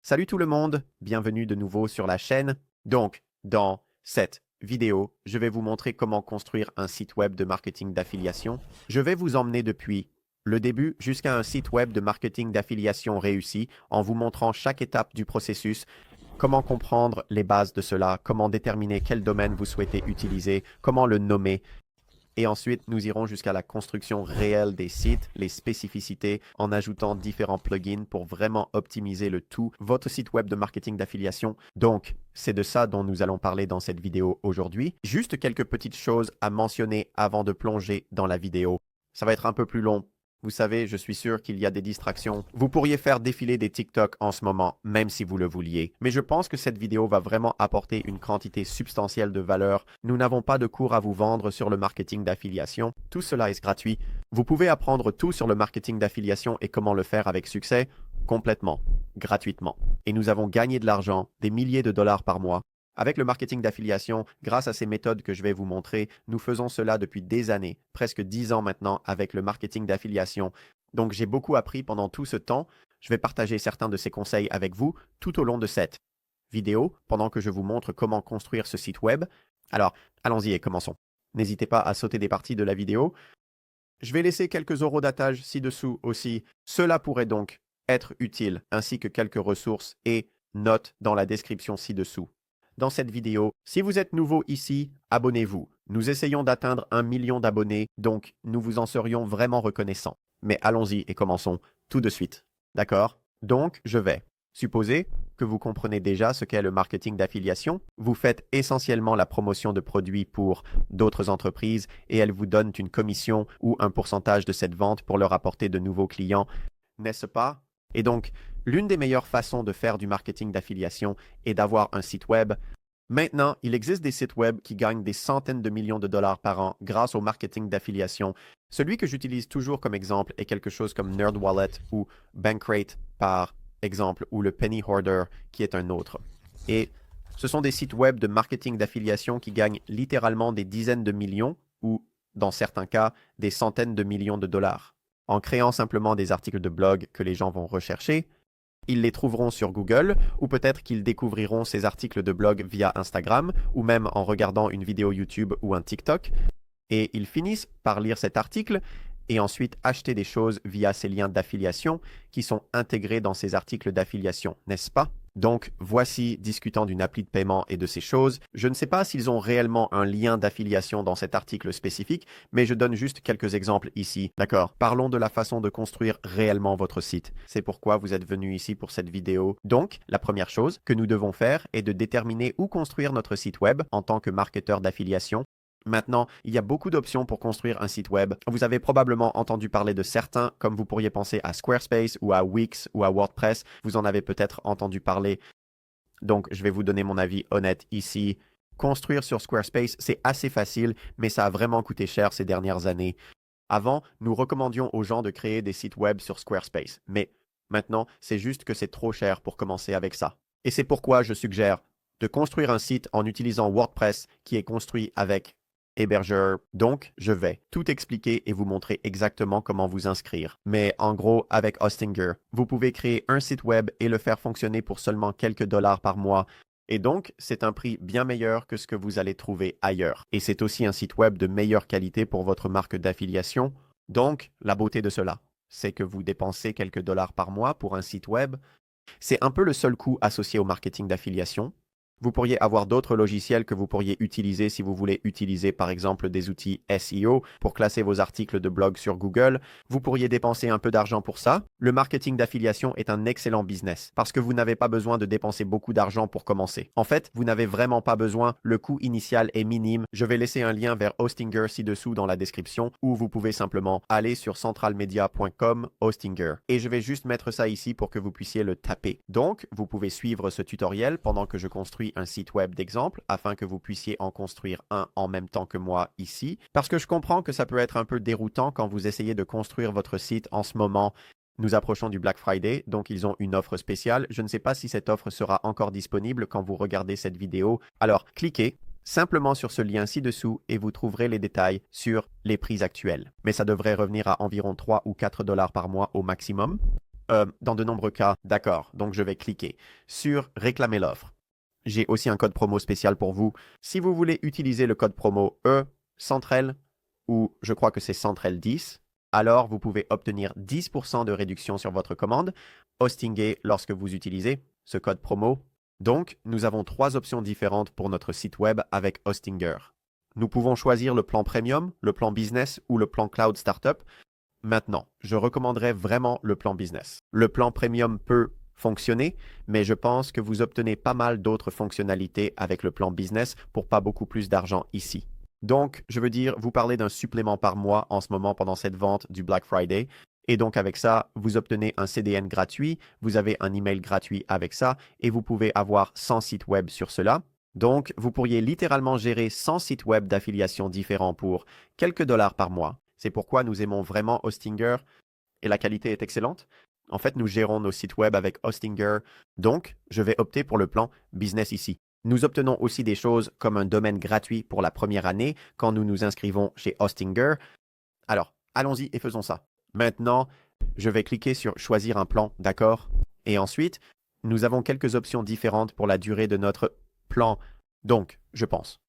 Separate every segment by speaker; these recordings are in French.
Speaker 1: Salut tout le monde, bienvenue de nouveau sur la chaîne. Donc, dans cette vidéo, je vais vous montrer comment construire un site web de marketing d'affiliation. Je vais vous emmener depuis le début jusqu'à un site web de marketing d'affiliation réussi en vous montrant chaque étape du processus, comment comprendre les bases de cela, comment déterminer quel domaine vous souhaitez utiliser, comment le nommer. Et ensuite, nous irons jusqu'à la construction réelle des sites, les spécificités, en ajoutant différents plugins pour vraiment optimiser le tout, votre site web de marketing d'affiliation. Donc, c'est de ça dont nous allons parler dans cette vidéo aujourd'hui. Juste quelques petites choses à mentionner avant de plonger dans la vidéo. Ça va être un peu plus long. Vous savez, je suis sûr qu'il y a des distractions. Vous pourriez faire défiler des TikTok en ce moment, même si vous le vouliez. Mais je pense que cette vidéo va vraiment apporter une quantité substantielle de valeur. Nous n'avons pas de cours à vous vendre sur le marketing d'affiliation. Tout cela est gratuit. Vous pouvez apprendre tout sur le marketing d'affiliation et comment le faire avec succès, complètement, gratuitement. Et nous avons gagné de l'argent, des milliers de dollars par mois. Avec le marketing d'affiliation, grâce à ces méthodes que je vais vous montrer, nous faisons cela depuis des années, presque 10 ans maintenant avec le marketing d'affiliation. Donc j'ai beaucoup appris pendant tout ce temps. Je vais partager certains de ces conseils avec vous tout au long de cette vidéo pendant que je vous montre comment construire ce site web. Alors, allons-y et commençons. N'hésitez pas à sauter des parties de la vidéo. Je vais laisser quelques horodatage ci-dessous aussi. Cela pourrait donc être utile, ainsi que quelques ressources et notes dans la description ci-dessous. Dans cette vidéo, si vous êtes nouveau ici, abonnez-vous. Nous essayons d'atteindre 1 million d'abonnés, donc nous vous en serions vraiment reconnaissants. Mais allons-y et commençons tout de suite. D'accord? Donc, je vais supposer que vous comprenez déjà ce qu'est le marketing d'affiliation. Vous faites essentiellement la promotion de produits pour d'autres entreprises et elles vous donnent une commission ou un pourcentage de cette vente pour leur apporter de nouveaux clients, n'est-ce pas? Et donc, l'une des meilleures façons de faire du marketing d'affiliation est d'avoir un site web. Maintenant, il existe des sites web qui gagnent des centaines de millions de dollars par an grâce au marketing d'affiliation. Celui que j'utilise toujours comme exemple est quelque chose comme NerdWallet ou Bankrate par exemple, ou le Penny Hoarder qui est un autre. Et ce sont des sites web de marketing d'affiliation qui gagnent littéralement des dizaines de millions ou, dans certains cas, des centaines de millions de dollars. En créant simplement des articles de blog que les gens vont rechercher, ils les trouveront sur Google ou peut-être qu'ils découvriront ces articles de blog via Instagram ou même en regardant une vidéo YouTube ou un TikTok et ils finissent par lire cet article et ensuite acheter des choses via ces liens d'affiliation qui sont intégrés dans ces articles d'affiliation, n'est-ce pas? Donc, voici discutant d'une appli de paiement et de ces choses. Je ne sais pas s'ils ont réellement un lien d'affiliation dans cet article spécifique, mais je donne juste quelques exemples ici. D'accord? Parlons de la façon de construire réellement votre site. C'est pourquoi vous êtes venu ici pour cette vidéo. Donc, la première chose que nous devons faire est de déterminer où construire notre site web en tant que marketeur d'affiliation. Maintenant, il y a beaucoup d'options pour construire un site web. Vous avez probablement entendu parler de certains, comme vous pourriez penser à Squarespace ou à Wix ou à WordPress. Vous en avez peut-être entendu parler. Donc, je vais vous donner mon avis honnête ici. Construire sur Squarespace, c'est assez facile, mais ça a vraiment coûté cher ces dernières années. Avant, nous recommandions aux gens de créer des sites web sur Squarespace, mais maintenant, c'est juste que c'est trop cher pour commencer avec ça. Et c'est pourquoi je suggère de construire un site en utilisant WordPress qui est construit avec hébergeur. Donc, je vais tout expliquer et vous montrer exactement comment vous inscrire. Mais en gros, avec Hostinger, vous pouvez créer un site web et le faire fonctionner pour seulement quelques dollars par mois. Et donc, c'est un prix bien meilleur que ce que vous allez trouver ailleurs. Et c'est aussi un site web de meilleure qualité pour votre marque d'affiliation. Donc, la beauté de cela, c'est que vous dépensez quelques dollars par mois pour un site web. C'est un peu le seul coût associé au marketing d'affiliation. Vous pourriez avoir d'autres logiciels que vous pourriez utiliser si vous voulez utiliser par exemple des outils SEO pour classer vos articles de blog sur Google. Vous pourriez dépenser un peu d'argent pour ça. Le marketing d'affiliation est un excellent business parce que vous n'avez pas besoin de dépenser beaucoup d'argent pour commencer. En fait, vous n'avez vraiment pas besoin. Le coût initial est minime. Je vais laisser un lien vers Hostinger ci-dessous dans la description ou vous pouvez simplement aller sur centralmedia.com Hostinger. Et je vais juste mettre ça ici pour que vous puissiez le taper. Donc, vous pouvez suivre ce tutoriel pendant que je construis un site web d'exemple afin que vous puissiez en construire un en même temps que moi ici. Parce que je comprends que ça peut être un peu déroutant quand vous essayez de construire votre site en ce moment. Nous approchons du Black Friday, donc ils ont une offre spéciale. Je ne sais pas si cette offre sera encore disponible quand vous regardez cette vidéo. Alors, cliquez simplement sur ce lien ci-dessous et vous trouverez les détails sur les prix actuels. Mais ça devrait revenir à environ 3 ou 4 dollars par mois au maximum. Dans de nombreux cas, d'accord. Donc, je vais cliquer sur réclamer l'offre. J'ai aussi un code promo spécial pour vous. Si vous voulez utiliser le code promo Centrel, ou je crois que c'est Centrel 10, alors vous pouvez obtenir 10% de réduction sur votre commande Hostingé lorsque vous utilisez ce code promo. Donc, nous avons 3 options différentes pour notre site web avec Hostinger. Nous pouvons choisir le plan Premium, le plan Business ou le plan Cloud Startup. Maintenant, je recommanderais vraiment le plan Business. Le plan Premium peut fonctionner, mais je pense que vous obtenez pas mal d'autres fonctionnalités avec le plan Business pour pas beaucoup plus d'argent ici. Donc, je veux dire, vous parlez d'un supplément par mois en ce moment pendant cette vente du Black Friday. Et donc, avec ça, vous obtenez un CDN gratuit, vous avez un email gratuit avec ça, et vous pouvez avoir 100 sites web sur cela. Donc, vous pourriez littéralement gérer 100 sites web d'affiliation différents pour quelques dollars par mois. C'est pourquoi nous aimons vraiment Hostinger et la qualité est excellente. En fait, nous gérons nos sites web avec Hostinger, donc je vais opter pour le plan Business ici. Nous obtenons aussi des choses comme un domaine gratuit pour la première année quand nous nous inscrivons chez Hostinger. Alors, allons-y et faisons ça. Maintenant, je vais cliquer sur Choisir un plan, d'accord? Et ensuite, nous avons quelques options différentes pour la durée de notre plan. Donc, je pense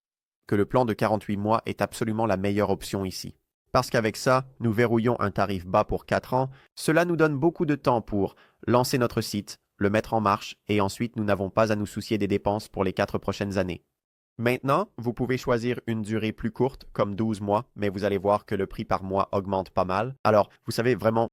Speaker 1: que le plan de 48 mois est absolument la meilleure option ici. Parce qu'avec ça, nous verrouillons un tarif bas pour 4 ans. Cela nous donne beaucoup de temps pour lancer notre site, le mettre en marche et ensuite nous n'avons pas à nous soucier des dépenses pour les 4 prochaines années. Maintenant, vous pouvez choisir une durée plus courte, comme 12 mois, mais vous allez voir que le prix par mois augmente pas mal. Alors, vous savez vraiment,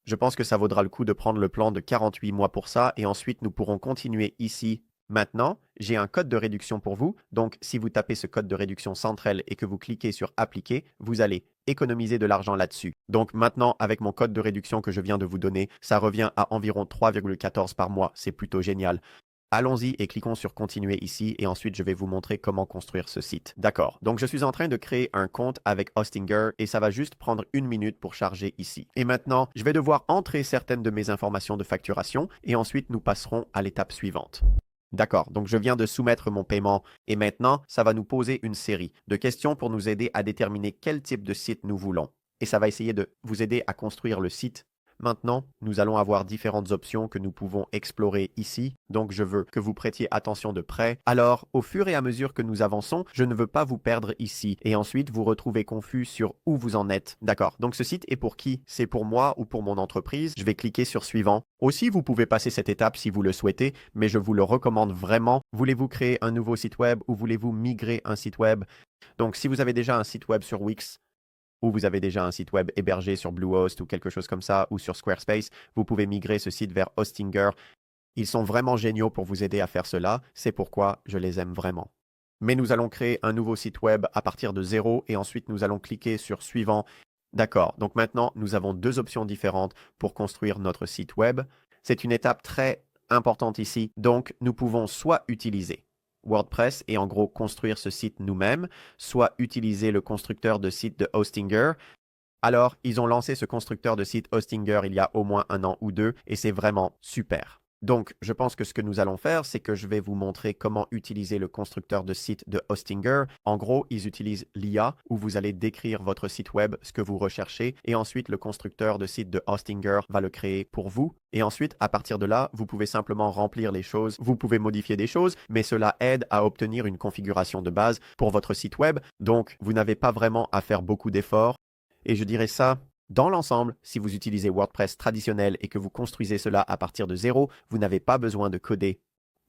Speaker 1: je pense que ça vaudra le coup de prendre le plan de 48 mois pour ça et ensuite nous pourrons continuer ici. Maintenant, j'ai un code de réduction pour vous. Donc, si vous tapez ce code de réduction Centrel et que vous cliquez sur Appliquer, vous allez économiser de l'argent là-dessus. Donc maintenant, avec mon code de réduction que je viens de vous donner, ça revient à environ 3,14 par mois. C'est plutôt génial. Allons-y et cliquons sur Continuer ici et ensuite je vais vous montrer comment construire ce site. D'accord, donc je suis en train de créer un compte avec Hostinger et ça va juste prendre 1 minute pour charger ici. Et maintenant, je vais devoir entrer certaines de mes informations de facturation et ensuite nous passerons à l'étape suivante. D'accord, donc je viens de soumettre mon paiement et maintenant, ça va nous poser une série de questions pour nous aider à déterminer quel type de site nous voulons. Et ça va essayer de vous aider à construire le site. Maintenant, nous allons avoir différentes options que nous pouvons explorer ici, donc je veux que vous prêtiez attention de près. Alors, au fur et à mesure que nous avançons, je ne veux pas vous perdre ici et ensuite vous retrouver confus sur où vous en êtes. D'accord, donc ce site est pour qui? C'est pour moi ou pour mon entreprise? Je vais cliquer sur Suivant. Aussi, vous pouvez passer cette étape si vous le souhaitez, mais je vous le recommande vraiment. Voulez-vous créer un nouveau site web ou voulez-vous migrer un site web? Donc, si vous avez déjà un site web sur Wix, ou vous avez déjà un site web hébergé sur Bluehost ou quelque chose comme ça, ou sur Squarespace, vous pouvez migrer ce site vers Hostinger. Ils sont vraiment géniaux pour vous aider à faire cela, c'est pourquoi je les aime vraiment. Mais nous allons créer un nouveau site web à partir de 0 et ensuite nous allons cliquer sur Suivant. D'accord, donc maintenant nous avons 2 options différentes pour construire notre site web. C'est une étape très importante ici, donc nous pouvons soit utiliser WordPress et en gros construire ce site nous-mêmes, soit utiliser le constructeur de site de Hostinger. Alors, ils ont lancé ce constructeur de site Hostinger il y a au moins 1 an ou 2 et c'est vraiment super. Donc, je pense que ce que nous allons faire, c'est que je vais vous montrer comment utiliser le constructeur de site de Hostinger. En gros, ils utilisent l'IA où vous allez décrire votre site web, ce que vous recherchez, et ensuite le constructeur de site de Hostinger va le créer pour vous. Et ensuite, à partir de là, vous pouvez simplement remplir les choses, vous pouvez modifier des choses, mais cela aide à obtenir une configuration de base pour votre site web. Donc, vous n'avez pas vraiment à faire beaucoup d'efforts. Et je dirais ça, dans l'ensemble, si vous utilisez WordPress traditionnel et que vous construisez cela à partir de 0, vous n'avez pas besoin de coder.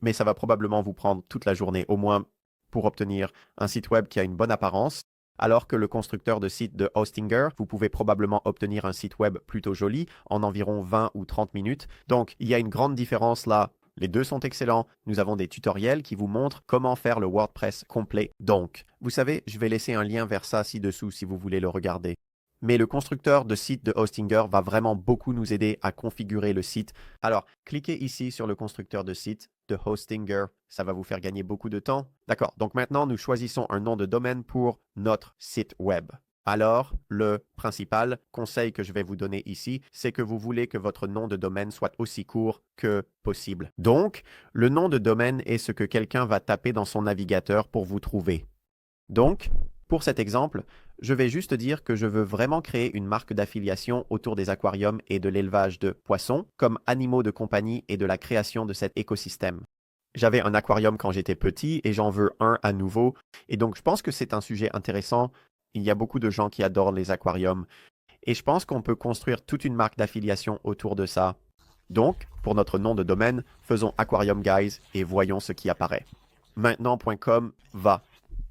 Speaker 1: Mais ça va probablement vous prendre toute la journée, au moins pour obtenir un site web qui a une bonne apparence. Alors que le constructeur de site de Hostinger, vous pouvez probablement obtenir un site web plutôt joli en environ 20 ou 30 minutes. Donc, il y a une grande différence là. Les deux sont excellents. Nous avons des tutoriels qui vous montrent comment faire le WordPress complet. Donc, vous savez, je vais laisser un lien vers ça ci-dessous si vous voulez le regarder. Mais le constructeur de site de Hostinger va vraiment beaucoup nous aider à configurer le site. Alors, cliquez ici sur le constructeur de site de Hostinger. Ça va vous faire gagner beaucoup de temps. D'accord, donc maintenant, nous choisissons un nom de domaine pour notre site web. Alors, le principal conseil que je vais vous donner ici, c'est que vous voulez que votre nom de domaine soit aussi court que possible. Donc, le nom de domaine est ce que quelqu'un va taper dans son navigateur pour vous trouver. Donc, Pour cet exemple, je vais juste dire que je veux vraiment créer une marque d'affiliation autour des aquariums et de l'élevage de poissons comme animaux de compagnie et de la création de cet écosystème. J'avais un aquarium quand j'étais petit et j'en veux un à nouveau. Et donc, je pense que c'est un sujet intéressant. Il y a beaucoup de gens qui adorent les aquariums. Et je pense qu'on peut construire toute une marque d'affiliation autour de ça. Donc, pour notre nom de domaine, faisons Aquarium Guys et voyons ce qui apparaît. Maintenant, .com va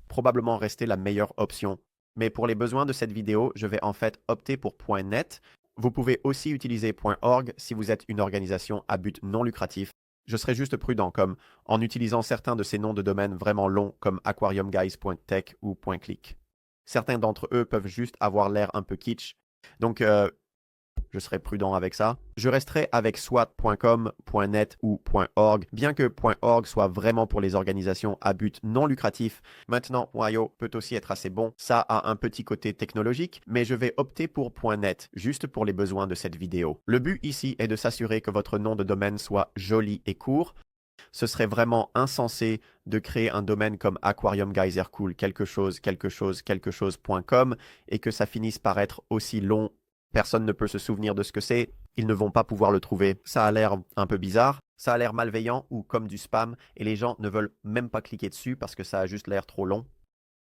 Speaker 1: probablement rester la meilleure option. Mais pour les besoins de cette vidéo, je vais en fait opter pour .net. Vous pouvez aussi utiliser .org si vous êtes une organisation à but non lucratif. Je serai juste prudent, comme en utilisant certains de ces noms de domaine vraiment longs comme aquariumguys.tech ou .click. Certains d'entre eux peuvent juste avoir l'air un peu kitsch. Donc, je serai prudent avec ça. Je resterai avec soit .com, .net ou .org, bien que .org soit vraiment pour les organisations à but non lucratif. Maintenant, .io peut aussi être assez bon. Ça a un petit côté technologique, mais je vais opter pour .net, juste pour les besoins de cette vidéo. Le but ici est de s'assurer que votre nom de domaine soit joli et court. Ce serait vraiment insensé de créer un domaine comme Aquarium Guys Air Cool, quelque chose, .com, et que ça finisse par être aussi long. Personne ne peut se souvenir de ce que c'est, ils ne vont pas pouvoir le trouver. Ça a l'air un peu bizarre, ça a l'air malveillant ou comme du spam, et les gens ne veulent même pas cliquer dessus parce que ça a juste l'air trop long.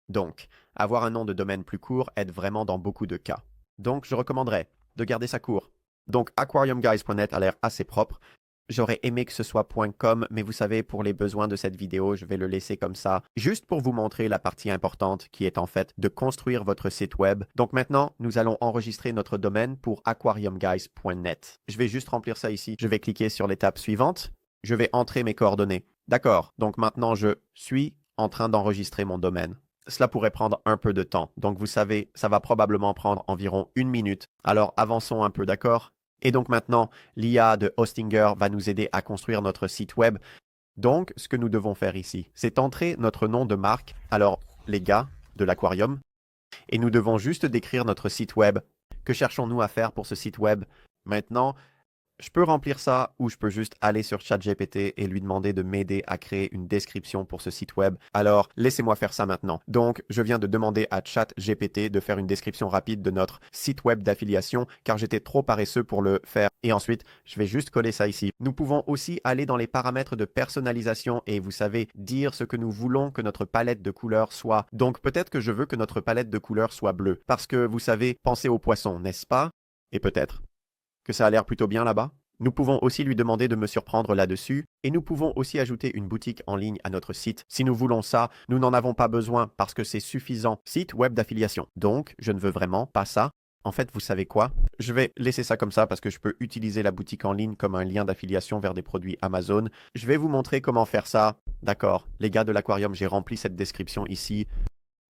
Speaker 1: Donc, avoir un nom de domaine plus court aide vraiment dans beaucoup de cas. Donc, je recommanderais de garder ça court. Donc, aquariumguys.net a l'air assez propre. J'aurais aimé que ce soit .com, mais vous savez, pour les besoins de cette vidéo, je vais le laisser comme ça, juste pour vous montrer la partie importante qui est en fait de construire votre site web. Donc maintenant, nous allons enregistrer notre domaine pour aquariumguys.net. Je vais juste remplir ça ici. Je vais cliquer sur l'étape suivante. Je vais entrer mes coordonnées. D'accord, donc maintenant je suis en train d'enregistrer mon domaine. Cela pourrait prendre un peu de temps. Donc vous savez, ça va probablement prendre environ 1 minute. Alors avançons un peu, d'accord? Et donc maintenant, l'IA de Hostinger va nous aider à construire notre site web. Donc, ce que nous devons faire ici, c'est entrer notre nom de marque, alors les gars de l'aquarium, et nous devons juste décrire notre site web. Que cherchons-nous à faire pour ce site web? Maintenant, je peux remplir ça ou je peux juste aller sur ChatGPT et lui demander de m'aider à créer une description pour ce site web. Alors, laissez-moi faire ça maintenant. Donc, je viens de demander à ChatGPT de faire une description rapide de notre site web d'affiliation car j'étais trop paresseux pour le faire. Et ensuite, je vais juste coller ça ici. Nous pouvons aussi aller dans les paramètres de personnalisation et vous savez, dire ce que nous voulons que notre palette de couleurs soit. Donc, peut-être que je veux que notre palette de couleurs soit bleue parce que vous savez, pensez aux poissons, n'est-ce pas? Et peut-être que ça a l'air plutôt bien là-bas. Nous pouvons aussi lui demander de me surprendre là-dessus et nous pouvons aussi ajouter une boutique en ligne à notre site. Si nous voulons ça, nous n'en avons pas besoin parce que c'est suffisant. Site web d'affiliation. Donc, je ne veux vraiment pas ça. En fait, vous savez quoi? Je vais laisser ça comme ça parce que je peux utiliser la boutique en ligne comme un lien d'affiliation vers des produits Amazon. Je vais vous montrer comment faire ça. D'accord, les gars de l'aquarium, j'ai rempli cette description ici.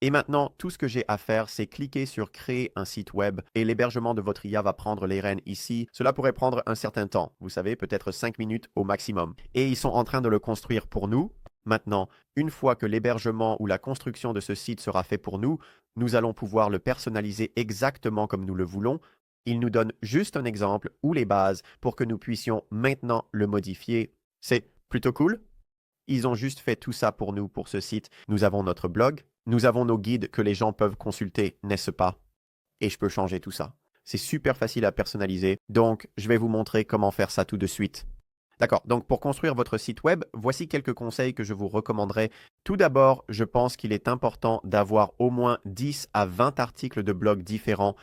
Speaker 1: Et maintenant, tout ce que j'ai à faire, c'est cliquer sur créer un site web et l'hébergement de votre IA va prendre les rênes ici. Cela pourrait prendre un certain temps, vous savez, peut-être 5 minutes au maximum. Et ils sont en train de le construire pour nous. Maintenant, une fois que l'hébergement ou la construction de ce site sera fait pour nous, nous allons pouvoir le personnaliser exactement comme nous le voulons. Il nous donne juste un exemple ou les bases pour que nous puissions maintenant le modifier. C'est plutôt cool. Ils ont juste fait tout ça pour nous, pour ce site. Nous avons notre blog. Nous avons nos guides que les gens peuvent consulter, n'est-ce pas? Et je peux changer tout ça. C'est super facile à personnaliser, donc je vais vous montrer comment faire ça tout de suite. D'accord, donc pour construire votre site web, voici quelques conseils que je vous recommanderais. Tout d'abord, je pense qu'il est important d'avoir au moins 10 à 20 articles de blog différents.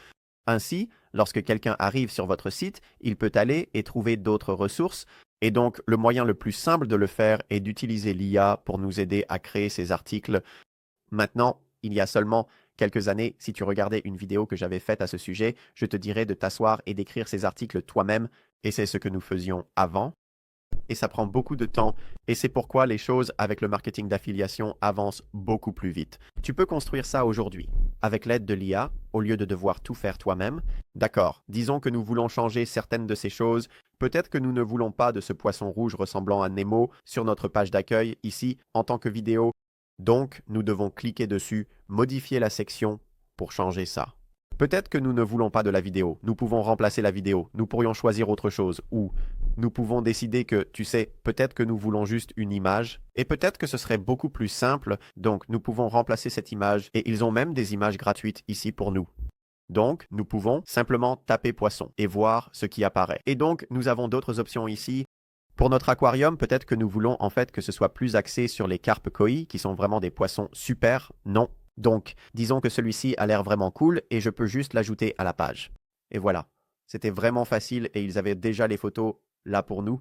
Speaker 1: Ainsi, lorsque quelqu'un arrive sur votre site, il peut aller et trouver d'autres ressources. Et donc, le moyen le plus simple de le faire est d'utiliser l'IA pour nous aider à créer ces articles. Maintenant, il y a seulement quelques années, si tu regardais une vidéo que j'avais faite à ce sujet, je te dirais de t'asseoir et d'écrire ces articles toi-même, et c'est ce que nous faisions avant. Et ça prend beaucoup de temps, et c'est pourquoi les choses avec le marketing d'affiliation avancent beaucoup plus vite. Tu peux construire ça aujourd'hui, avec l'aide de l'IA, au lieu de devoir tout faire toi-même. D'accord, disons que nous voulons changer certaines de ces choses. Peut-être que nous ne voulons pas de ce poisson rouge ressemblant à Nemo sur notre page d'accueil, ici, en tant que vidéo. Donc, nous devons cliquer dessus, modifier la section pour changer ça. Peut-être que nous ne voulons pas de la vidéo. Nous pouvons remplacer la vidéo. Nous pourrions choisir autre chose. Ou nous pouvons décider que, tu sais, peut-être que nous voulons juste une image, et peut-être que ce serait beaucoup plus simple, donc nous pouvons remplacer cette image, et ils ont même des images gratuites ici pour nous. Donc, nous pouvons simplement taper poisson et voir ce qui apparaît. Et donc, nous avons d'autres options ici. Pour notre aquarium, peut-être que nous voulons en fait que ce soit plus axé sur les carpes koi, qui sont vraiment des poissons super. Non. Donc, disons que celui-ci a l'air vraiment cool et je peux juste l'ajouter à la page. Et voilà. C'était vraiment facile et ils avaient déjà les photos là pour nous.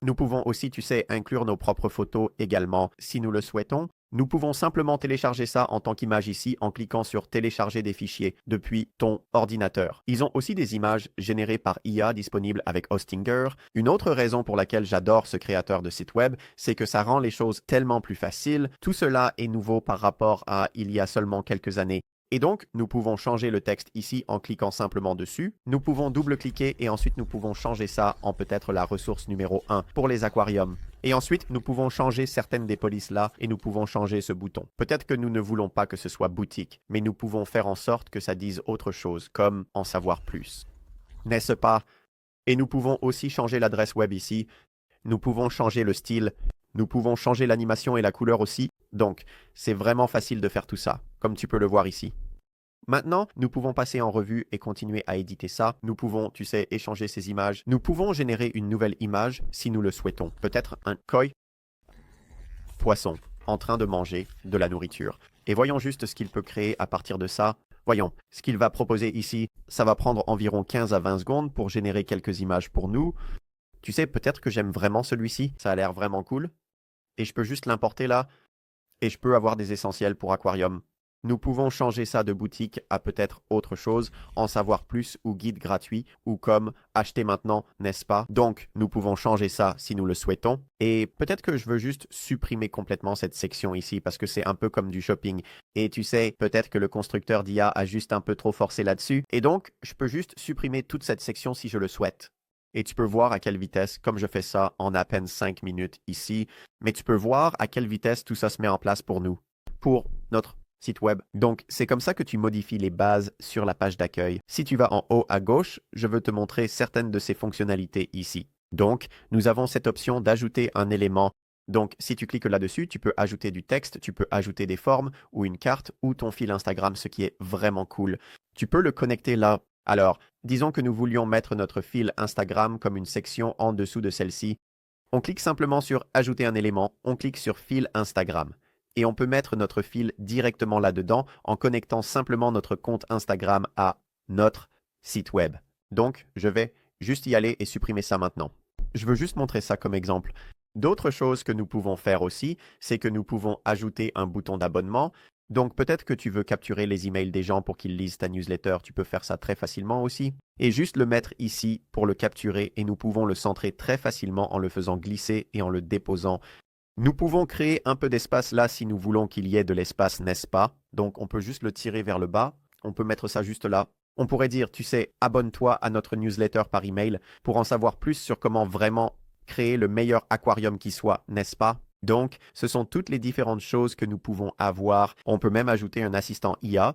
Speaker 1: Nous pouvons aussi, tu sais, inclure nos propres photos également si nous le souhaitons. Nous pouvons simplement télécharger ça en tant qu'image ici en cliquant sur télécharger des fichiers depuis ton ordinateur. Ils ont aussi des images générées par IA disponibles avec Hostinger. Une autre raison pour laquelle j'adore ce créateur de site web, c'est que ça rend les choses tellement plus faciles. Tout cela est nouveau par rapport à il y a seulement quelques années. Et donc, nous pouvons changer le texte ici en cliquant simplement dessus. Nous pouvons double-cliquer et ensuite nous pouvons changer ça en peut-être la ressource numéro 1 pour les aquariums. Et ensuite, nous pouvons changer certaines des polices là et nous pouvons changer ce bouton. Peut-être que nous ne voulons pas que ce soit boutique, mais nous pouvons faire en sorte que ça dise autre chose, comme en savoir plus. N'est-ce pas? Et nous pouvons aussi changer l'adresse web ici. Nous pouvons changer le style. Nous pouvons changer l'animation et la couleur aussi. Donc, c'est vraiment facile de faire tout ça, comme tu peux le voir ici. Maintenant, nous pouvons passer en revue et continuer à éditer ça. Nous pouvons, tu sais, échanger ces images. Nous pouvons générer une nouvelle image si nous le souhaitons. Peut-être un koi poisson en train de manger de la nourriture. Et voyons juste ce qu'il peut créer à partir de ça. Voyons, ce qu'il va proposer ici, ça va prendre environ 15 à 20 secondes pour générer quelques images pour nous. Tu sais, peut-être que j'aime vraiment celui-ci. Ça a l'air vraiment cool. Et je peux juste l'importer là. Et je peux avoir des essentiels pour aquarium. Nous pouvons changer ça de boutique à peut-être autre chose, en savoir plus ou guide gratuit ou comme acheter maintenant, n'est-ce pas? Donc, nous pouvons changer ça si nous le souhaitons. Et peut-être que je veux juste supprimer complètement cette section ici parce que c'est un peu comme du shopping. Et tu sais, peut-être que le constructeur d'IA a juste un peu trop forcé là-dessus. Et donc, je peux juste supprimer toute cette section si je le souhaite. Et tu peux voir à quelle vitesse, comme je fais ça en à peine 5 minutes ici, mais tu peux voir à quelle vitesse tout ça se met en place pour nous, pour notre site web. Donc, c'est comme ça que tu modifies les bases sur la page d'accueil. Si tu vas en haut à gauche, je veux te montrer certaines de ces fonctionnalités ici. Donc, nous avons cette option d'ajouter un élément. Donc, si tu cliques là-dessus, tu peux ajouter du texte, tu peux ajouter des formes ou une carte ou ton fil Instagram, ce qui est vraiment cool. Tu peux le connecter là. Alors, disons que nous voulions mettre notre fil Instagram comme une section en dessous de celle-ci. On clique simplement sur Ajouter un élément, on clique sur Fil Instagram. Et on peut mettre notre fil directement là-dedans en connectant simplement notre compte Instagram à notre site web. Donc, je vais juste y aller et supprimer ça maintenant. Je veux juste montrer ça comme exemple. D'autres choses que nous pouvons faire aussi, c'est que nous pouvons ajouter un bouton d'abonnement. Donc, peut-être que tu veux capturer les emails des gens pour qu'ils lisent ta newsletter, tu peux faire ça très facilement aussi. Et juste le mettre ici pour le capturer et nous pouvons le centrer très facilement en le faisant glisser et en le déposant. Nous pouvons créer un peu d'espace là si nous voulons qu'il y ait de l'espace, n'est-ce pas? Donc, on peut juste le tirer vers le bas. On peut mettre ça juste là. On pourrait dire, tu sais, abonne-toi à notre newsletter par email pour en savoir plus sur comment vraiment créer le meilleur aquarium qui soit, n'est-ce pas? Donc, ce sont toutes les différentes choses que nous pouvons avoir. On peut même ajouter un assistant IA.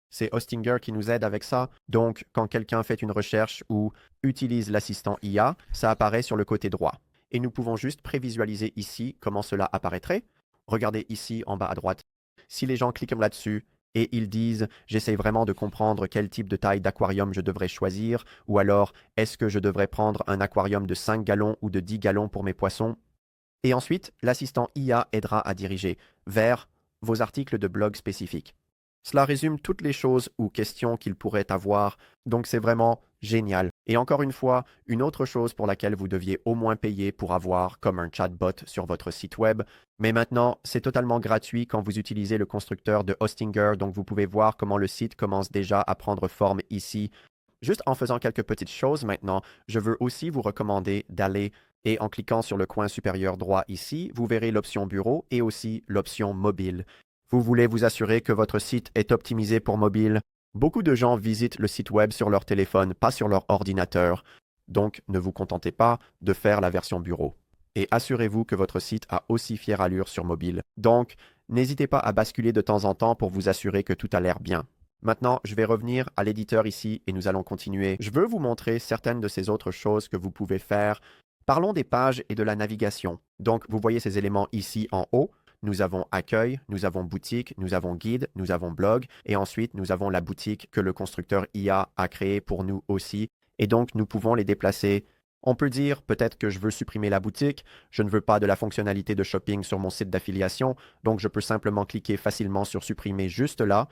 Speaker 1: C'est Hostinger qui nous aide avec ça. Donc, quand quelqu'un fait une recherche ou utilise l'assistant IA, ça apparaît sur le côté droit. Et nous pouvons juste prévisualiser ici comment cela apparaîtrait. Regardez ici en bas à droite. Si les gens cliquent là-dessus et ils disent « J'essaie vraiment de comprendre quel type de taille d'aquarium je devrais choisir » ou alors « Est-ce que je devrais prendre un aquarium de 5 gallons ou de 10 gallons pour mes poissons ?» Et ensuite, l'assistant IA aidera à diriger vers vos articles de blog spécifiques. Cela résume toutes les choses ou questions qu'il pourrait avoir, donc c'est vraiment génial. Et encore une fois, une autre chose pour laquelle vous deviez au moins payer pour avoir comme un chatbot sur votre site web, mais maintenant c'est totalement gratuit quand vous utilisez le constructeur de Hostinger, donc vous pouvez voir comment le site commence déjà à prendre forme ici. Juste en faisant quelques petites choses maintenant, je veux aussi vous recommander d'aller et en cliquant sur le coin supérieur droit ici, vous verrez l'option bureau et aussi l'option mobile. Vous voulez vous assurer que votre site est optimisé pour mobile. Beaucoup de gens visitent le site web sur leur téléphone, pas sur leur ordinateur. Donc, ne vous contentez pas de faire la version bureau. Et assurez-vous que votre site a aussi fière allure sur mobile. Donc, n'hésitez pas à basculer de temps en temps pour vous assurer que tout a l'air bien. Maintenant, je vais revenir à l'éditeur ici et nous allons continuer. Je veux vous montrer certaines de ces autres choses que vous pouvez faire. Parlons des pages et de la navigation. Donc, vous voyez ces éléments ici en haut. Nous avons accueil, nous avons boutique, nous avons guide, nous avons blog et ensuite nous avons la boutique que le constructeur IA a créée pour nous aussi. Et donc, nous pouvons les déplacer. On peut dire peut-être que je veux supprimer la boutique, je ne veux pas de la fonctionnalité de shopping sur mon site d'affiliation, donc je peux simplement cliquer facilement sur supprimer juste là.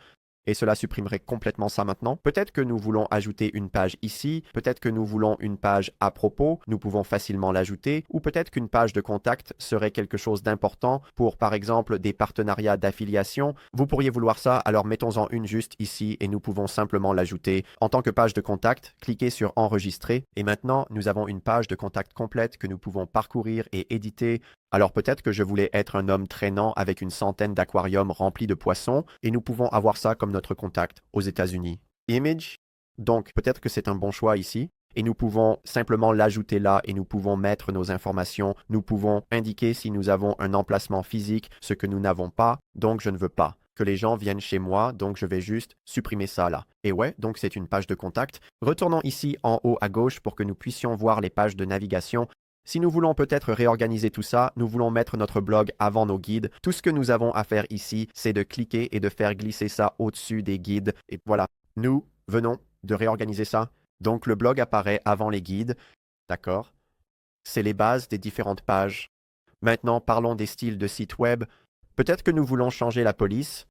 Speaker 1: Et cela supprimerait complètement ça maintenant. Peut-être que nous voulons ajouter une page ici, peut-être que nous voulons une page à propos, nous pouvons facilement l'ajouter, ou peut-être qu'une page de contact serait quelque chose d'important pour, par exemple, des partenariats d'affiliation. Vous pourriez vouloir ça, alors mettons-en une juste ici et nous pouvons simplement l'ajouter. En tant que page de contact, cliquez sur Enregistrer et maintenant, nous avons une page de contact complète que nous pouvons parcourir et éditer. Alors peut-être que je voulais être un homme traînant avec une centaine d'aquariums remplis de poissons et nous pouvons avoir ça comme notre contact aux États-Unis. Image, donc peut-être que c'est un bon choix ici et nous pouvons simplement l'ajouter là et nous pouvons mettre nos informations, nous pouvons indiquer si nous avons un emplacement physique, ce que nous n'avons pas, donc je ne veux pas que les gens viennent chez moi, donc je vais juste supprimer ça là. Et ouais, donc c'est une page de contact. Retournons ici en haut à gauche pour que nous puissions voir les pages de navigation. Si nous voulons peut-être réorganiser tout ça, nous voulons mettre notre blog avant nos guides. Tout ce que nous avons à faire ici, c'est de cliquer et de faire glisser ça au-dessus des guides. Et voilà, nous venons de réorganiser ça. Donc le blog apparaît avant les guides. D'accord? C'est les bases des différentes pages. Maintenant, parlons des styles de site web. Peut-être que nous voulons changer la police.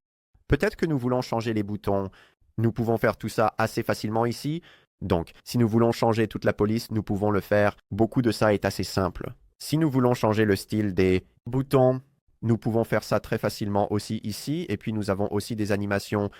Speaker 1: Peut-être que nous voulons changer les boutons. Nous pouvons faire tout ça assez facilement ici. Donc, si nous voulons changer toute la police, nous pouvons le faire. Beaucoup de ça est assez simple. Si nous voulons changer le style des boutons, nous pouvons faire ça très facilement aussi ici. Et puis, nous avons aussi des animations.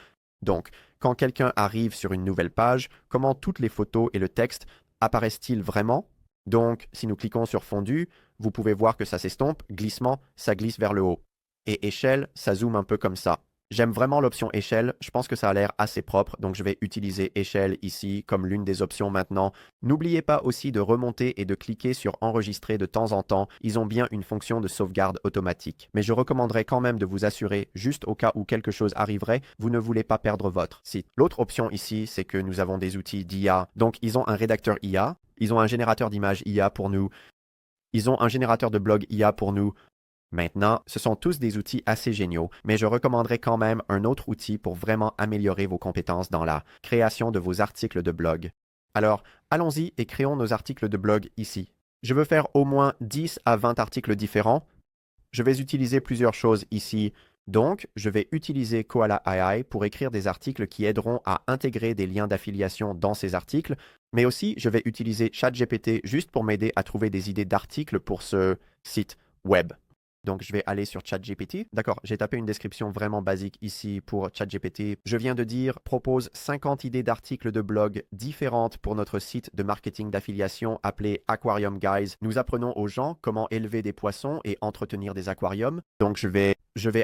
Speaker 1: Donc, quand quelqu'un arrive sur une nouvelle page, comment toutes les photos et le texte apparaissent-ils vraiment? Donc, si nous cliquons sur fondu, vous pouvez voir que ça s'estompe, glissement, ça glisse vers le haut. Et échelle, ça zoome un peu comme ça. J'aime vraiment l'option échelle, je pense que ça a l'air assez propre, donc je vais utiliser échelle ici comme l'une des options maintenant. N'oubliez pas aussi de remonter et de cliquer sur enregistrer de temps en temps, ils ont bien une fonction de sauvegarde automatique. Mais je recommanderais quand même de vous assurer, juste au cas où quelque chose arriverait, vous ne voulez pas perdre votre site. L'autre option ici, c'est que nous avons des outils d'IA, donc ils ont un rédacteur IA, ils ont un générateur d'images IA pour nous, ils ont un générateur de blog IA pour nous. Maintenant, ce sont tous des outils assez géniaux, mais je recommanderais quand même un autre outil pour vraiment améliorer vos compétences dans la création de vos articles de blog. Alors, allons-y et créons nos articles de blog ici. Je veux faire au moins 10 à 20 articles différents. Je vais utiliser plusieurs choses ici. Donc, je vais utiliser Koala AI pour écrire des articles qui aideront à intégrer des liens d'affiliation dans ces articles, mais aussi je vais utiliser ChatGPT juste pour m'aider à trouver des idées d'articles pour ce site web. Donc, je vais aller sur ChatGPT. D'accord, j'ai tapé une description vraiment basique ici pour ChatGPT. Je viens de dire, propose 50 idées d'articles de blog différentes pour notre site de marketing d'affiliation appelé Aquarium Guys. Nous apprenons aux gens comment élever des poissons et entretenir des aquariums. Donc, je vais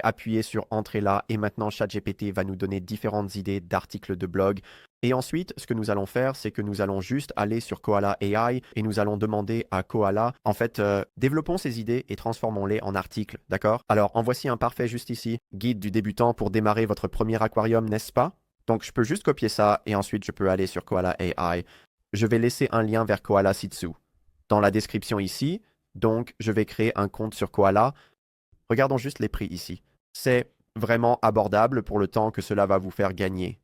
Speaker 1: appuyer sur Entrer là et maintenant ChatGPT va nous donner différentes idées d'articles de blog. Et ensuite, ce que nous allons faire, c'est que nous allons juste aller sur Koala AI et nous allons demander à Koala, en fait, développons ces idées et transformons-les en articles, d'accord? Alors, en voici un parfait juste ici. Guide du débutant pour démarrer votre premier aquarium, n'est-ce pas? Donc, je peux juste copier ça et ensuite je peux aller sur Koala AI. Je vais laisser un lien vers Koala ci-dessous. Dans la description ici, donc, je vais créer un compte sur Koala. Regardons juste les prix ici. C'est vraiment abordable pour le temps que cela va vous faire gagner.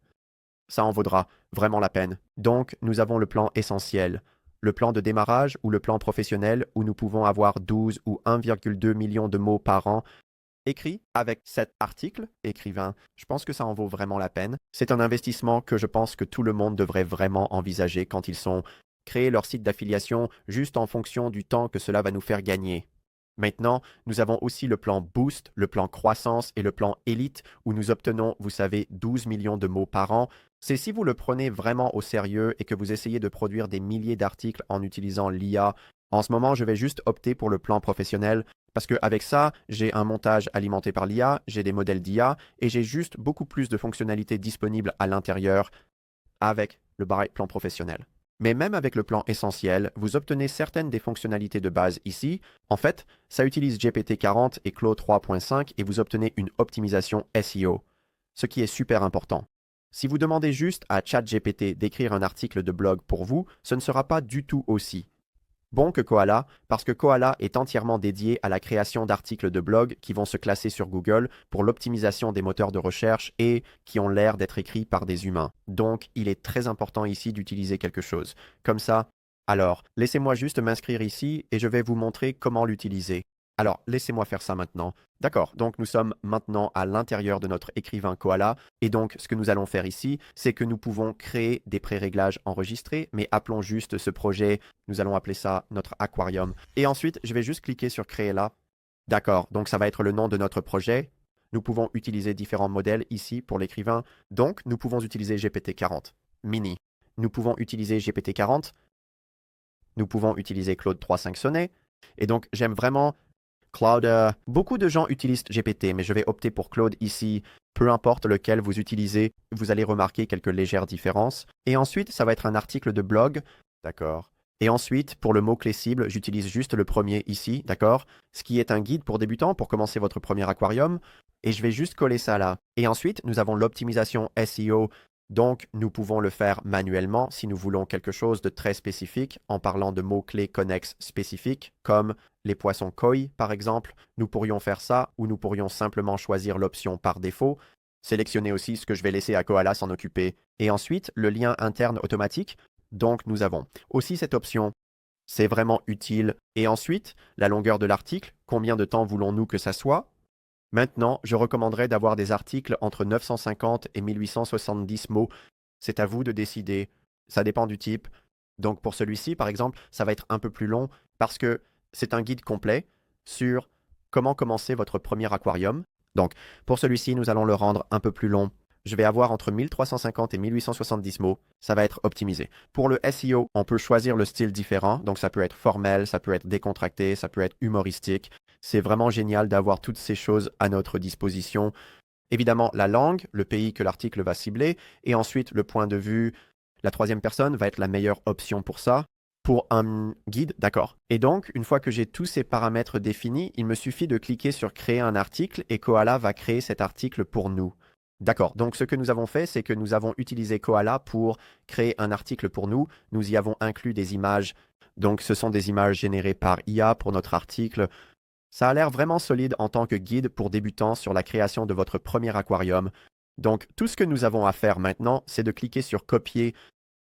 Speaker 1: Ça en vaudra vraiment la peine. Donc, nous avons le plan essentiel, le plan de démarrage ou le plan professionnel où nous pouvons avoir 12 ou 1,2 million de mots par an écrits avec cet article, écrivain. Je pense que ça en vaut vraiment la peine. C'est un investissement que je pense que tout le monde devrait vraiment envisager quand ils sont créés leur site d'affiliation juste en fonction du temps que cela va nous faire gagner. Maintenant, nous avons aussi le plan Boost, le plan Croissance et le plan Élite où nous obtenons, vous savez, 12 millions de mots par an. C'est si vous le prenez vraiment au sérieux et que vous essayez de produire des milliers d'articles en utilisant l'IA. En ce moment, je vais juste opter pour le plan professionnel parce qu'avec ça, j'ai un montage alimenté par l'IA, j'ai des modèles d'IA et j'ai juste beaucoup plus de fonctionnalités disponibles à l'intérieur avec le plan professionnel. Mais même avec le plan essentiel, vous obtenez certaines des fonctionnalités de base ici. En fait, ça utilise GPT-40 et Claude 3.5 et vous obtenez une optimisation SEO, ce qui est super important. Si vous demandez juste à ChatGPT d'écrire un article de blog pour vous, ce ne sera pas du tout aussi bon que Koala, parce que Koala est entièrement dédié à la création d'articles de blog qui vont se classer sur Google pour l'optimisation des moteurs de recherche et qui ont l'air d'être écrits par des humains. Donc, il est très important ici d'utiliser quelque chose. Comme ça, alors, laissez-moi juste m'inscrire ici et je vais vous montrer comment l'utiliser. Alors, laissez-moi faire ça maintenant. D'accord, donc nous sommes maintenant à l'intérieur de notre écrivain Koala, et donc ce que nous allons faire ici, c'est que nous pouvons créer des pré-réglages enregistrés, mais appelons juste ce projet, nous allons appeler ça notre aquarium. Et ensuite, je vais juste cliquer sur créer là. D'accord, donc ça va être le nom de notre projet. Nous pouvons utiliser différents modèles ici pour l'écrivain, donc nous pouvons utiliser GPT-40 Mini. Nous pouvons utiliser GPT-40, nous pouvons utiliser Claude 3.5 Sonnet, et donc j'aime vraiment Claude, beaucoup de gens utilisent GPT, mais je vais opter pour Claude ici. Peu importe lequel vous utilisez, vous allez remarquer quelques légères différences. Et ensuite, ça va être un article de blog. D'accord. Et ensuite, pour le mot-clé cible, j'utilise juste le premier ici, d'accord? Ce qui est un guide pour débutants pour commencer votre premier aquarium. Et je vais juste coller ça là. Et ensuite, nous avons l'optimisation SEO. Donc, nous pouvons le faire manuellement si nous voulons quelque chose de très spécifique en parlant de mots-clés connexes spécifiques comme les poissons koi, par exemple. Nous pourrions faire ça ou nous pourrions simplement choisir l'option par défaut. Sélectionner aussi ce que je vais laisser à Koala s'en occuper. Et ensuite, le lien interne automatique. Donc, nous avons aussi cette option. C'est vraiment utile. Et ensuite, la longueur de l'article. Combien de temps voulons-nous que ça soit? Maintenant, je recommanderais d'avoir des articles entre 950 et 1870 mots. C'est à vous de décider. Ça dépend du type. Donc pour celui-ci, par exemple, ça va être un peu plus long parce que c'est un guide complet sur comment commencer votre premier aquarium. Donc pour celui-ci, nous allons le rendre un peu plus long. Je vais avoir entre 1350 et 1870 mots. Ça va être optimisé. Pour le SEO, on peut choisir le style différent. Donc ça peut être formel, ça peut être décontracté, ça peut être humoristique. C'est vraiment génial d'avoir toutes ces choses à notre disposition. Évidemment, la langue, le pays que l'article va cibler, et ensuite le point de vue. La troisième personne va être la meilleure option pour ça. Pour un guide, d'accord. Et donc, une fois que j'ai tous ces paramètres définis, il me suffit de cliquer sur créer un article et Koala va créer cet article pour nous. D'accord, donc ce que nous avons fait, c'est que nous avons utilisé Koala pour créer un article pour nous. Nous y avons inclus des images. Donc ce sont des images générées par IA pour notre article. Ça a l'air vraiment solide en tant que guide pour débutants sur la création de votre premier aquarium. Donc tout ce que nous avons à faire maintenant, c'est de cliquer sur copier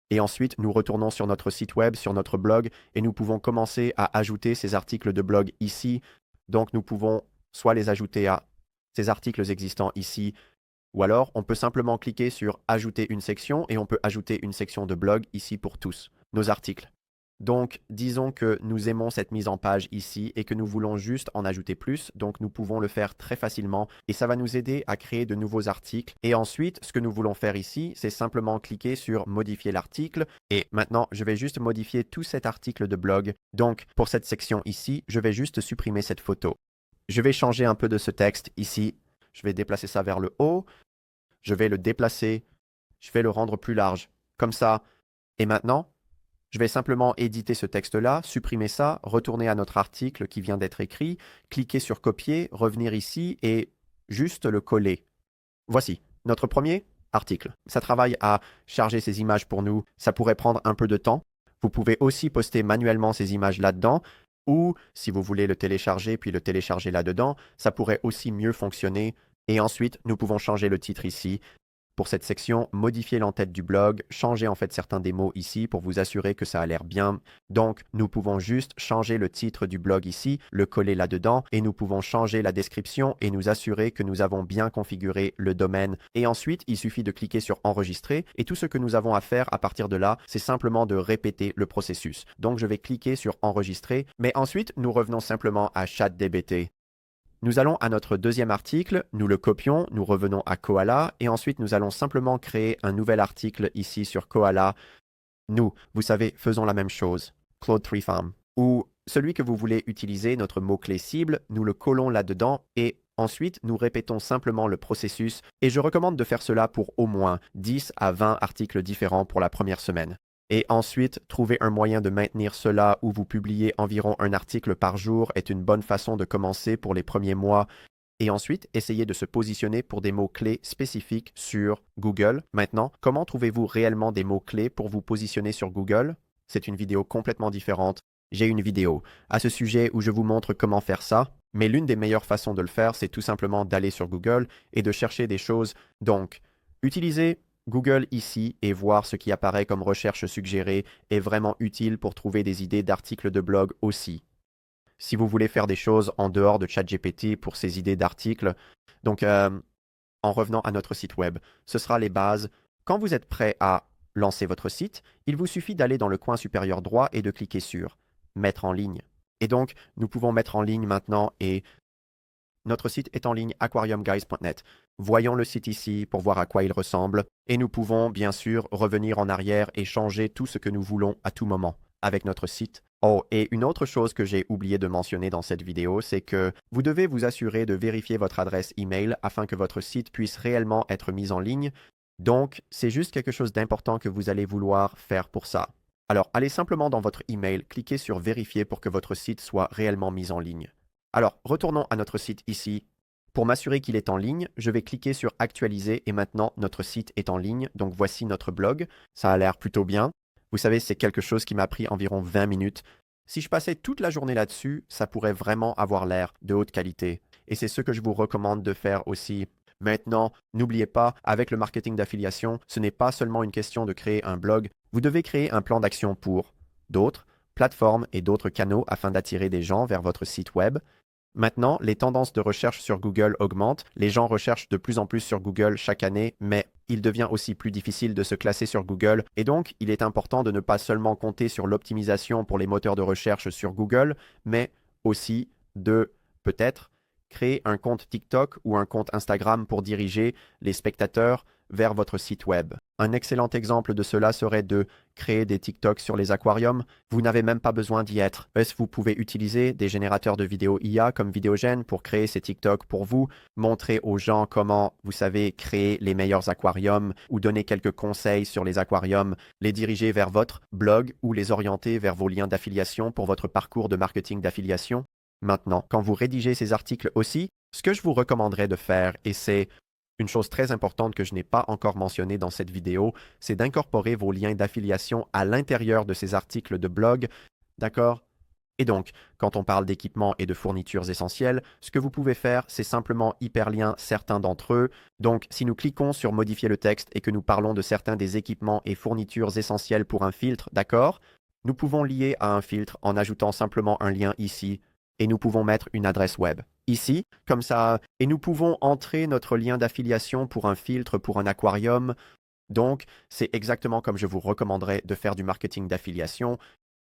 Speaker 1: et ensuite nous retournons sur notre site web, sur notre blog et nous pouvons commencer à ajouter ces articles de blog ici. Donc nous pouvons soit les ajouter à ces articles existants ici, ou alors on peut simplement cliquer sur ajouter une section et on peut ajouter une section de blog ici pour tous nos articles. Donc, disons que nous aimons cette mise en page ici et que nous voulons juste en ajouter plus, donc nous pouvons le faire très facilement et ça va nous aider à créer de nouveaux articles. Et ensuite, ce que nous voulons faire ici, c'est simplement cliquer sur modifier l'article et maintenant, je vais juste modifier tout cet article de blog. Donc, pour cette section ici, je vais juste supprimer cette photo. Je vais changer un peu de ce texte ici. Je vais déplacer ça vers le haut. Je vais le déplacer. Je vais le rendre plus large. Comme ça. Et maintenant, je vais simplement éditer ce texte-là, supprimer ça, retourner à notre article qui vient d'être écrit, cliquer sur copier, revenir ici et juste le coller. Voici notre premier article. Ça travaille à charger ces images pour nous. Ça pourrait prendre un peu de temps. Vous pouvez aussi poster manuellement ces images là-dedans ou si vous voulez le télécharger puis le télécharger là-dedans, ça pourrait aussi mieux fonctionner. Et ensuite, nous pouvons changer le titre ici. Pour cette section, modifier l'entête du blog, changer en fait certains des mots ici pour vous assurer que ça a l'air bien. Donc, nous pouvons juste changer le titre du blog ici, le coller là-dedans et nous pouvons changer la description et nous assurer que nous avons bien configuré le domaine. Et ensuite, il suffit de cliquer sur enregistrer et tout ce que nous avons à faire à partir de là, c'est simplement de répéter le processus. Donc, je vais cliquer sur enregistrer, mais ensuite, nous revenons simplement à ChatGPT. Nous allons à notre deuxième article, nous le copions, nous revenons à Koala et ensuite nous allons simplement créer un nouvel article ici sur Koala. Nous, vous savez, faisons la même chose. Claude Trefarm. Ou celui que vous voulez utiliser, notre mot-clé cible, nous le collons là-dedans et ensuite nous répétons simplement le processus et je recommande de faire cela pour au moins 10 à 20 articles différents pour la première semaine. Et ensuite, trouver un moyen de maintenir cela où vous publiez environ un article par jour est une bonne façon de commencer pour les premiers mois. et ensuite essayer de se positionner pour des mots-clés spécifiques sur Google. Maintenant, comment trouvez-vous réellement des mots-clés pour vous positionner sur Google? C'est une vidéo complètement différente. J'ai une vidéo à ce sujet où je vous montre comment faire ça, mais l'une des meilleures façons de le faire, c'est tout simplement d'aller sur Google et de chercher des choses. Donc, utilisez Google ici et voir ce qui apparaît comme recherche suggérée est vraiment utile pour trouver des idées d'articles de blog aussi. Si vous voulez faire des choses en dehors de ChatGPT pour ces idées d'articles. Donc, en revenant à notre site web, ce sera les bases. Quand vous êtes prêt à lancer votre site, il vous suffit d'aller dans le coin supérieur droit et de cliquer sur Mettre en ligne. Et donc, nous pouvons mettre en ligne maintenant et notre site est en ligne aquariumguys.net. Voyons le site ici pour voir à quoi il ressemble et nous pouvons bien sûr revenir en arrière et changer tout ce que nous voulons à tout moment avec notre site. Oh, et une autre chose que j'ai oublié de mentionner dans cette vidéo, c'est que vous devez vous assurer de vérifier votre adresse email afin que votre site puisse réellement être mis en ligne. Donc, c'est juste quelque chose d'important que vous allez vouloir faire pour ça. Alors, allez simplement dans votre email, cliquez sur Vérifier pour que votre site soit réellement mis en ligne. Alors, retournons à notre site ici. Pour m'assurer qu'il est en ligne, je vais cliquer sur Actualiser et maintenant notre site est en ligne. Donc voici notre blog. Ça a l'air plutôt bien. Vous savez, c'est quelque chose qui m'a pris environ 20 minutes. Si je passais toute la journée là-dessus, ça pourrait vraiment avoir l'air de haute qualité. Et c'est ce que je vous recommande de faire aussi. Maintenant, n'oubliez pas, avec le marketing d'affiliation, ce n'est pas seulement une question de créer un blog. Vous devez créer un plan d'action pour d'autres plateformes et d'autres canaux afin d'attirer des gens vers votre site web. Maintenant, les tendances de recherche sur Google augmentent. Les gens recherchent de plus en plus sur Google chaque année, mais il devient aussi plus difficile de se classer sur Google. Et donc, il est important de ne pas seulement compter sur l'optimisation pour les moteurs de recherche sur Google, mais aussi de peut-être créer un compte TikTok ou un compte Instagram pour diriger les spectateurs vers votre site web. Un excellent exemple de cela serait de créer des TikToks sur les aquariums. Vous n'avez même pas besoin d'y être. Vous pouvez utiliser des générateurs de vidéos IA comme Vidéogène pour créer ces TikToks pour vous, montrer aux gens comment, vous savez, créer les meilleurs aquariums ou donner quelques conseils sur les aquariums, les diriger vers votre blog ou les orienter vers vos liens d'affiliation pour votre parcours de marketing d'affiliation. Maintenant, quand vous rédigez ces articles aussi, ce que je vous recommanderais de faire, et c'est une chose très importante que je n'ai pas encore mentionnée dans cette vidéo, c'est d'incorporer vos liens d'affiliation à l'intérieur de ces articles de blog, d'accord? Et donc, quand on parle d'équipements et de fournitures essentielles, ce que vous pouvez faire, c'est simplement hyperlien certains d'entre eux. Donc, si nous cliquons sur modifier le texte et que nous parlons de certains des équipements et fournitures essentielles pour un filtre, d'accord? Nous pouvons lier à un filtre en ajoutant simplement un lien ici et nous pouvons mettre une adresse web ici, comme ça, et nous pouvons entrer notre lien d'affiliation pour un filtre pour un aquarium. Donc, c'est exactement comme je vous recommanderais de faire du marketing d'affiliation.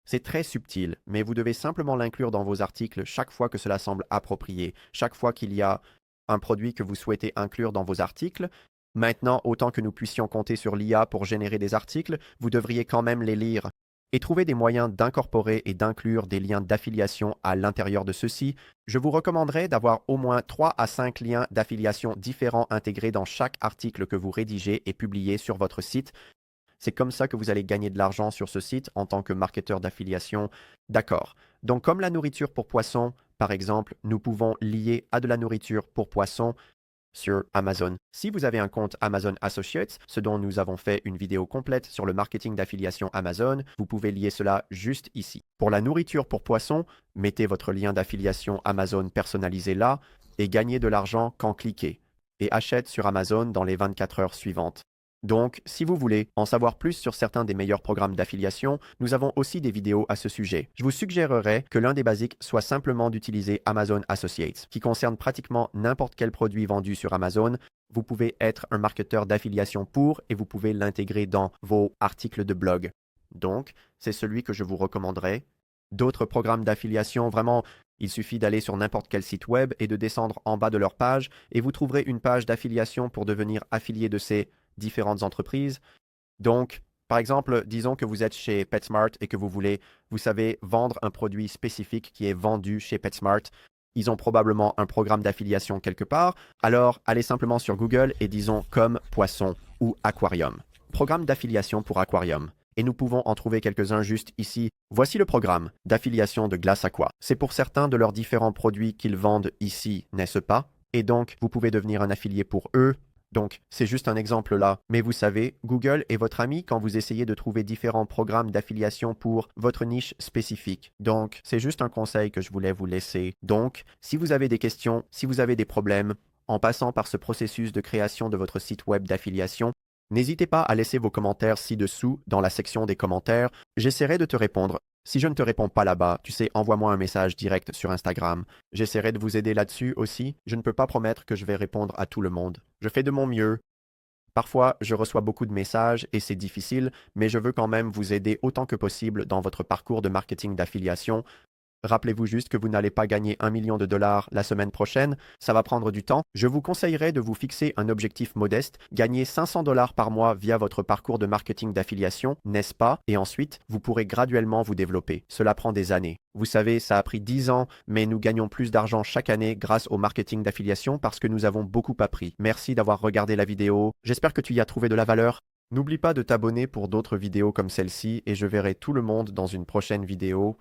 Speaker 1: C'est très subtil, mais vous devez simplement l'inclure dans vos articles chaque fois que cela semble approprié, chaque fois qu'il y a un produit que vous souhaitez inclure dans vos articles. Maintenant, autant que nous puissions compter sur l'IA pour générer des articles, vous devriez quand même les lire et trouver des moyens d'incorporer et d'inclure des liens d'affiliation à l'intérieur de ceux-ci. Je vous recommanderais d'avoir au moins 3 à 5 liens d'affiliation différents intégrés dans chaque article que vous rédigez et publiez sur votre site. C'est comme ça que vous allez gagner de l'argent sur ce site en tant que marketeur d'affiliation. D'accord. Donc comme la nourriture pour poissons, par exemple, nous pouvons lier à de la nourriture pour poissons sur Amazon. Si vous avez un compte Amazon Associates, ce dont nous avons fait une vidéo complète sur le marketing d'affiliation Amazon, vous pouvez lier cela juste ici. Pour la nourriture pour poissons, mettez votre lien d'affiliation Amazon personnalisé là et gagnez de l'argent quand cliquez et achète sur Amazon dans les 24 heures suivantes. Donc, si vous voulez en savoir plus sur certains des meilleurs programmes d'affiliation, nous avons aussi des vidéos à ce sujet. Je vous suggérerais que l'un des basiques soit simplement d'utiliser Amazon Associates, qui concerne pratiquement n'importe quel produit vendu sur Amazon. Vous pouvez être un marketeur d'affiliation pour et vous pouvez l'intégrer dans vos articles de blog. Donc, c'est celui que je vous recommanderais. D'autres programmes d'affiliation, vraiment, il suffit d'aller sur n'importe quel site web et de descendre en bas de leur page et vous trouverez une page d'affiliation pour devenir affilié de ces différentes entreprises. Donc, par exemple, disons que vous êtes chez PetSmart et que vous voulez, vous savez, vendre un produit spécifique qui est vendu chez PetSmart. Ils ont probablement un programme d'affiliation quelque part. Alors, allez simplement sur Google et disons comme poisson ou aquarium. Programme d'affiliation pour aquarium. Et nous pouvons en trouver quelques-uns juste ici. Voici le programme d'affiliation de Glace Aqua. C'est pour certains de leurs différents produits qu'ils vendent ici, n'est-ce pas? et donc vous pouvez devenir un affilié pour eux. Donc, c'est juste un exemple là. Mais vous savez, Google est votre ami quand vous essayez de trouver différents programmes d'affiliation pour votre niche spécifique. Donc, c'est juste un conseil que je voulais vous laisser. Donc, si vous avez des questions, si vous avez des problèmes, en passant par ce processus de création de votre site web d'affiliation, n'hésitez pas à laisser vos commentaires ci-dessous dans la section des commentaires. J'essaierai de te répondre. Si je ne te réponds pas là-bas, tu sais, envoie-moi un message direct sur Instagram. J'essaierai de vous aider là-dessus aussi. Je ne peux pas promettre que je vais répondre à tout le monde. Je fais de mon mieux. Parfois, je reçois beaucoup de messages et c'est difficile, mais je veux quand même vous aider autant que possible dans votre parcours de marketing d'affiliation. Rappelez-vous juste que vous n'allez pas gagner 1 million de dollars la semaine prochaine, ça va prendre du temps. Je vous conseillerais de vous fixer un objectif modeste, gagner 500 dollars par mois via votre parcours de marketing d'affiliation, n'est-ce pas? Et ensuite, vous pourrez graduellement vous développer. Cela prend des années. Vous savez, ça a pris 10 ans, mais nous gagnons plus d'argent chaque année grâce au marketing d'affiliation parce que nous avons beaucoup appris. Merci d'avoir regardé la vidéo. J'espère que tu y as trouvé de la valeur. N'oublie pas de t'abonner pour d'autres vidéos comme celle-ci et je verrai tout le monde dans une prochaine vidéo.